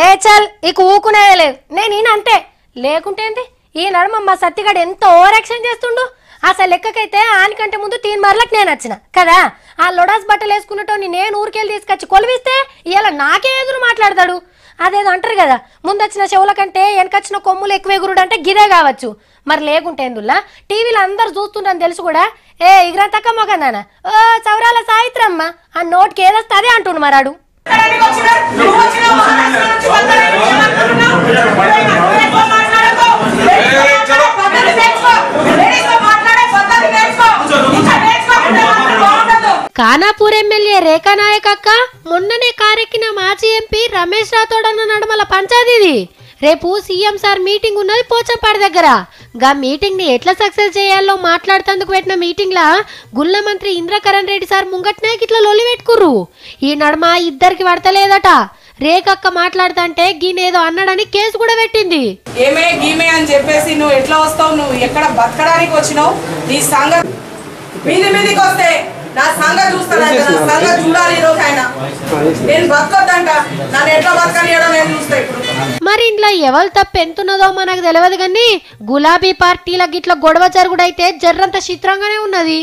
ఏ చల్ ఇక ఊకునేదే లేదు, నేను ఈయన అంతే. లేకుంటేంది ఈ నడుమ మా సత్తిగాడు ఎంత ఓవర్ యాక్షన్ చేస్తుండు. అసలు లెక్కకైతే ఆనికంటే ముందు 3 మార్లకు నేను వచ్చిన కదా. ఆ లొడాస్ బట్టలు వేసుకున్నట్టు నేను ఊరికెళ్ళి తీసుకొచ్చి కొలివిస్తే ఇలా నాకే ఎదురు మాట్లాడతాడు. అదేదో అంటారు కదా, ముందొచ్చిన చెవుల కంటే వెనకొచ్చిన కొమ్ములు ఎక్కువ ఎగురుడు అంటే గిదే కావచ్చు. మరి లేకుంటే ఎందుల్లా టీవీలో అందరు చూస్తుండని తెలుసు కూడా. ఏ ఇగ్రా తక్క మొగందానా, ఓ చౌరాల సాయిత్రమ్మ ఆ నోటికి ఏదొస్తే అదే అంటుండు మరాడు. ఖానాపూర్ ఎమ్మెల్యే రేఖా నాయక్ అక్క మొన్ననే కారెక్కిన మాజీ ఎంపీ రమేష్ రాథోడ్ అన్న నడుమల పంచాయతీది. రేపు సీఎం సార్ మీటింగ్ ఉన్నది పోచంపాడు దగ్గర. గా మీటింగ్ ని ఎట్లా సక్సెస్ చేయాలో మాట్లాడుతందుకు పెట్టిన మీటింగ్ లా గుల్ల మంత్రి ఇంద్రకరణ్ రెడ్డి సార్ ముంగట్నే ఇట్లా లొల్లి పెట్టుకుర్రు. ఈ నడుమ ఇద్దరికి పడతలేదట. రేఖక్క మాట్లాడుతుంటే గీనేదో అన్నాడని కేసు కూడా పెట్టింది. ఏమే గీమే అని చెప్పేసి నువ్వు ఎట్లా వస్తావు, నువ్వు ఎక్కడ బతకడానికి వచ్చినావు, నీ సంగతి మీదికి వస్తే నా సంగతి చూస్తాను, నా సంగతి చూడాలి. ఈ రోజు ఆయన నేను బతకొద్దంట, నన్ను ఎట్లా బతకనియడం నేను చూస్తా. ఇప్పుడు మరి ఇంట్లో ఎవరు తప్పు ఎంతున్నదో మనకు తెలియదు కానీ గులాబీ పార్టీల గిట్ల గొడవ జరుగుడైతే జర్రంత చిత్రంగానే ఉన్నది.